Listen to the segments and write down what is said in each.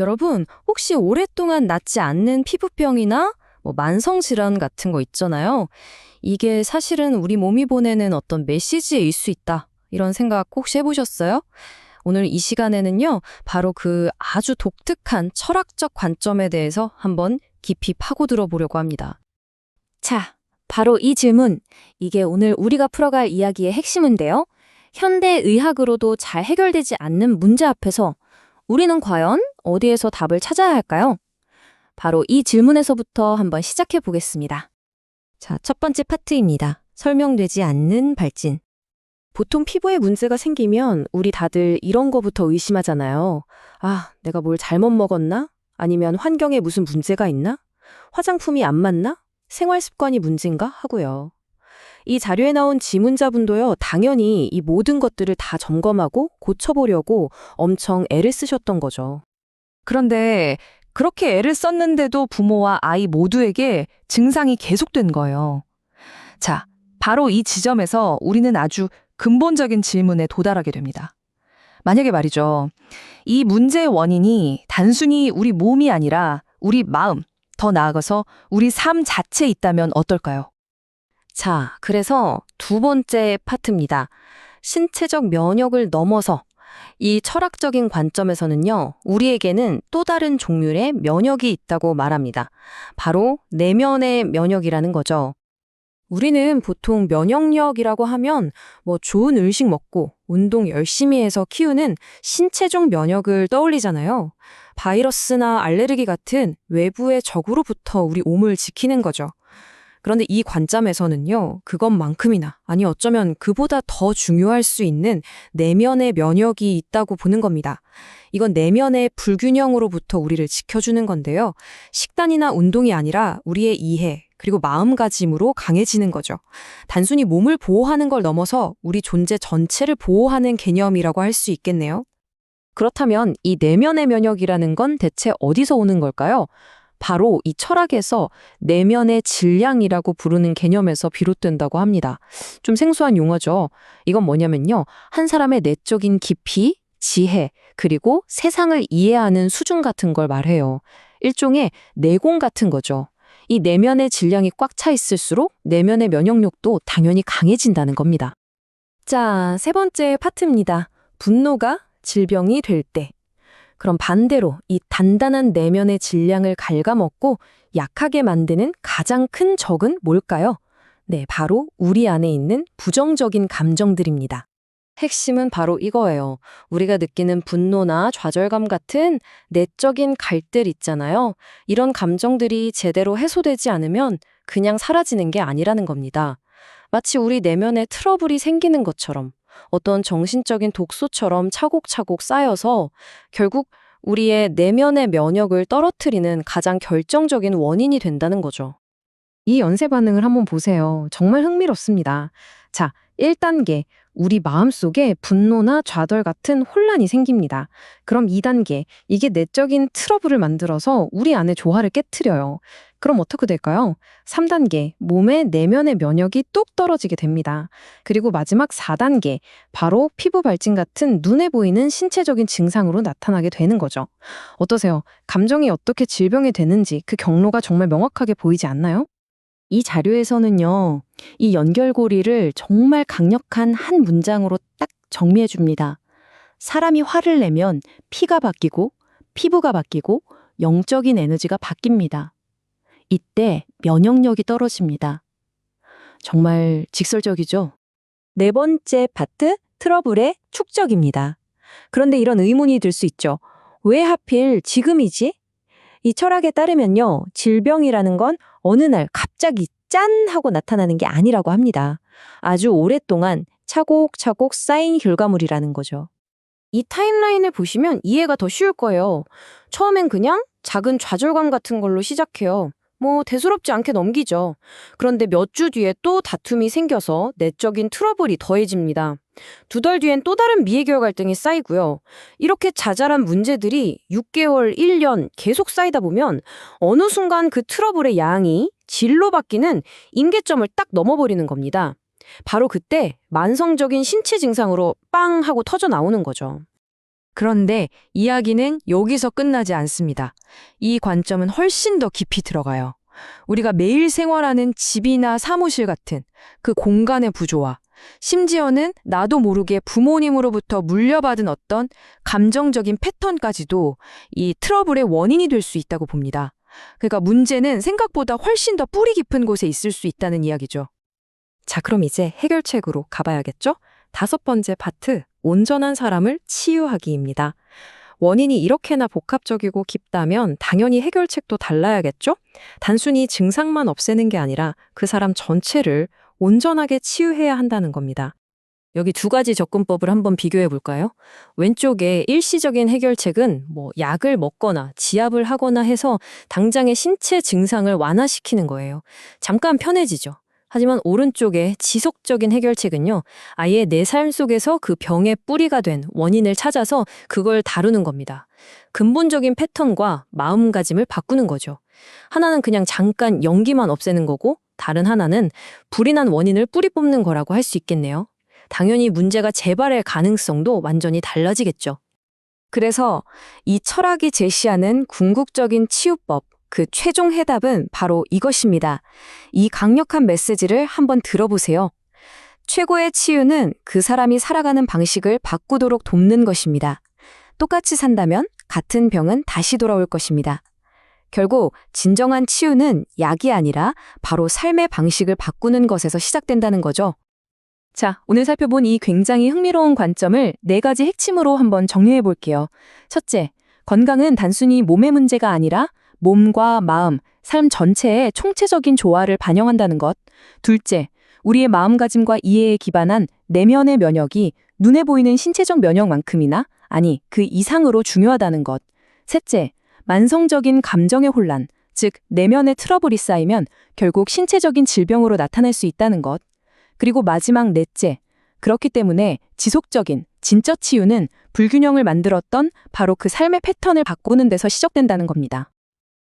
여러분, 혹시 오랫동안 낫지 않는 피부병이나 만성 질환 같은 거 있잖아요. 이게 사실은 우리 몸이 보내는 어떤 메시지일 수 있다. 이런 생각 혹시 해보셨어요? 오늘 이 시간에는요, 바로 그 아주 독특한 철학적 관점에 대해서 한번 깊이 파고들어 보려고 합니다. 자, 바로 이 질문. 이게 오늘 우리가 풀어갈 이야기의 핵심인데요. 현대 의학으로도 잘 해결되지 않는 문제 앞에서 우리는 과연 어디에서 답을 찾아야 할까요? 바로 이 질문에서부터 한번 시작해 보겠습니다. 자, 첫 번째 파트입니다. 설명되지 않는 발진. 보통 피부에 문제가 생기면 우리 다들 이런 거부터 의심하잖아요. 아, 내가 뭘 잘못 먹었나? 아니면 환경에 무슨 문제가 있나? 화장품이 안 맞나? 생활 습관이 문제인가? 하고요. 이 자료에 나온 지문자분도요, 당연히 이 모든 것들을 다 점검하고 고쳐보려고 엄청 애를 쓰셨던 거죠. 그런데 그렇게 애를 썼는데도 부모와 아이 모두에게 증상이 계속된 거예요. 자, 바로 이 지점에서 우리는 아주 근본적인 질문에 도달하게 됩니다. 만약에 말이죠, 이 문제의 원인이 단순히 우리 몸이 아니라 우리 마음, 더 나아가서 우리 삶 자체에 있다면 어떨까요? 자, 그래서 두 번째 파트입니다. 신체적 면역을 넘어서 이 철학적인 관점에서는요, 우리에게는 또 다른 종류의 면역이 있다고 말합니다. 바로 내면의 면역이라는 거죠. 우리는 보통 면역력이라고 하면 좋은 음식 먹고 운동 열심히 해서 키우는 신체적 면역을 떠올리잖아요. 바이러스나 알레르기 같은 외부의 적으로부터 우리 몸을 지키는 거죠. 그런데 이 관점에서는요, 그것만큼이나, 아니 어쩌면 그보다 더 중요할 수 있는 내면의 면역이 있다고 보는 겁니다. 이건 내면의 불균형으로부터 우리를 지켜주는 건데요. 식단이나 운동이 아니라 우리의 이해, 그리고 마음가짐으로 강해지는 거죠. 단순히 몸을 보호하는 걸 넘어서 우리 존재 전체를 보호하는 개념이라고 할 수 있겠네요. 그렇다면 이 내면의 면역이라는 건 대체 어디서 오는 걸까요? 바로 이 철학에서 내면의 질량이라고 부르는 개념에서 비롯된다고 합니다. 좀 생소한 용어죠. 이건 뭐냐면요, 한 사람의 내적인 깊이, 지혜, 그리고 세상을 이해하는 수준 같은 걸 말해요. 일종의 내공 같은 거죠. 이 내면의 질량이 꽉 차 있을수록 내면의 면역력도 당연히 강해진다는 겁니다. 자, 세 번째 파트입니다. 분노가 질병이 될 때. 그럼 반대로 이 단단한 내면의 질량을 갉아먹고 약하게 만드는 가장 큰 적은 뭘까요? 네, 바로 우리 안에 있는 부정적인 감정들입니다. 핵심은 바로 이거예요. 우리가 느끼는 분노나 좌절감 같은 내적인 갈등 있잖아요. 이런 감정들이 제대로 해소되지 않으면 그냥 사라지는 게 아니라는 겁니다. 마치 우리 내면에 트러블이 생기는 것처럼, 어떤 정신적인 독소처럼 차곡차곡 쌓여서 결국 우리의 내면의 면역을 떨어뜨리는 가장 결정적인 원인이 된다는 거죠. 이 연쇄 반응을 한번 보세요. 정말 흥미롭습니다. 자, 1단계, 우리 마음속에 분노나 좌절 같은 혼란이 생깁니다. 그럼 2단계, 이게 내적인 트러블을 만들어서 우리 안에 조화를 깨트려요. 그럼 어떻게 될까요? 3단계, 몸의 내면의 면역이 뚝 떨어지게 됩니다. 그리고 마지막 4단계, 바로 피부 발진 같은 눈에 보이는 신체적인 증상으로 나타나게 되는 거죠. 어떠세요? 감정이 어떻게 질병이 되는지 그 경로가 정말 명확하게 보이지 않나요? 이 자료에서는요, 이 연결고리를 정말 강력한 한 문장으로 딱 정리해 줍니다. 사람이 화를 내면 피가 바뀌고, 피부가 바뀌고, 영적인 에너지가 바뀝니다. 이때 면역력이 떨어집니다. 정말 직설적이죠? 네 번째 파트, 트러블의 축적입니다. 그런데 이런 의문이 들 수 있죠. 왜 하필 지금이지? 이 철학에 따르면요, 질병이라는 건 어느 날 갑자기 짠! 하고 나타나는 게 아니라고 합니다. 아주 오랫동안 차곡차곡 쌓인 결과물이라는 거죠. 이 타임라인을 보시면 이해가 더 쉬울 거예요. 처음엔 그냥 작은 좌절감 같은 걸로 시작해요. 대수롭지 않게 넘기죠. 그런데 몇 주 뒤에 또 다툼이 생겨서 내적인 트러블이 더해집니다. 2달 뒤엔 또 다른 미해결 갈등이 쌓이고요. 이렇게 자잘한 문제들이 6개월, 1년 계속 쌓이다 보면 어느 순간 그 트러블의 양이 질로 바뀌는 임계점을 딱 넘어버리는 겁니다. 바로 그때 만성적인 신체 증상으로 빵 하고 터져 나오는 거죠. 그런데 이야기는 여기서 끝나지 않습니다. 이 관점은 훨씬 더 깊이 들어가요. 우리가 매일 생활하는 집이나 사무실 같은 그 공간의 구조와 심지어는 나도 모르게 부모님으로부터 물려받은 어떤 감정적인 패턴까지도 이 트러블의 원인이 될 수 있다고 봅니다. 그러니까 문제는 생각보다 훨씬 더 뿌리 깊은 곳에 있을 수 있다는 이야기죠. 자, 그럼 이제 해결책으로 가봐야겠죠? 5번째 파트, 온전한 사람을 치유하기입니다. 원인이 이렇게나 복합적이고 깊다면 당연히 해결책도 달라야겠죠? 단순히 증상만 없애는 게 아니라 그 사람 전체를 온전하게 치유해야 한다는 겁니다. 여기 2가지 접근법을 한번 비교해 볼까요? 왼쪽에 일시적인 해결책은 약을 먹거나 지압을 하거나 해서 당장의 신체 증상을 완화시키는 거예요. 잠깐 편해지죠. 하지만 오른쪽에 지속적인 해결책은요, 아예 내 삶 속에서 그 병의 뿌리가 된 원인을 찾아서 그걸 다루는 겁니다. 근본적인 패턴과 마음가짐을 바꾸는 거죠. 하나는 그냥 잠깐 연기만 없애는 거고, 다른 하나는 불이 난 원인을 뿌리 뽑는 거라고 할 수 있겠네요. 당연히 문제가 재발할 가능성도 완전히 달라지겠죠. 그래서 이 철학이 제시하는 궁극적인 치유법, 그 최종 해답은 바로 이것입니다. 이 강력한 메시지를 한번 들어보세요. 최고의 치유는 그 사람이 살아가는 방식을 바꾸도록 돕는 것입니다. 똑같이 산다면 같은 병은 다시 돌아올 것입니다. 결국 진정한 치유는 약이 아니라 바로 삶의 방식을 바꾸는 것에서 시작된다는 거죠. 자, 오늘 살펴본 이 굉장히 흥미로운 관점을 4가지 핵심으로 한번 정리해 볼게요. 첫째, 건강은 단순히 몸의 문제가 아니라 몸과 마음, 삶 전체의 총체적인 조화를 반영한다는 것. 둘째, 우리의 마음가짐과 이해에 기반한 내면의 면역이 눈에 보이는 신체적 면역만큼이나, 아니, 그 이상으로 중요하다는 것. 셋째, 만성적인 감정의 혼란, 즉 내면의 트러블이 쌓이면 결국 신체적인 질병으로 나타날 수 있다는 것. 그리고 마지막 넷째, 그렇기 때문에 지속적인 진짜 치유는 불균형을 만들었던 바로 그 삶의 패턴을 바꾸는 데서 시작된다는 겁니다.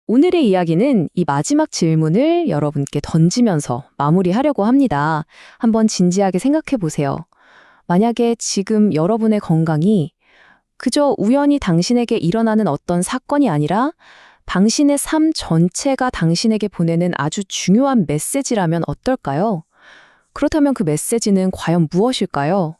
오늘의 이야기는 이 마지막 질문을 여러분께 던지면서 마무리하려고 합니다. 한번 진지하게 생각해 보세요. 만약에 지금 여러분의 건강이 그저 우연히 당신에게 일어나는 어떤 사건이 아니라 당신의 삶 전체가 당신에게 보내는 아주 중요한 메시지라면 어떨까요? 그렇다면 그 메시지는 과연 무엇일까요?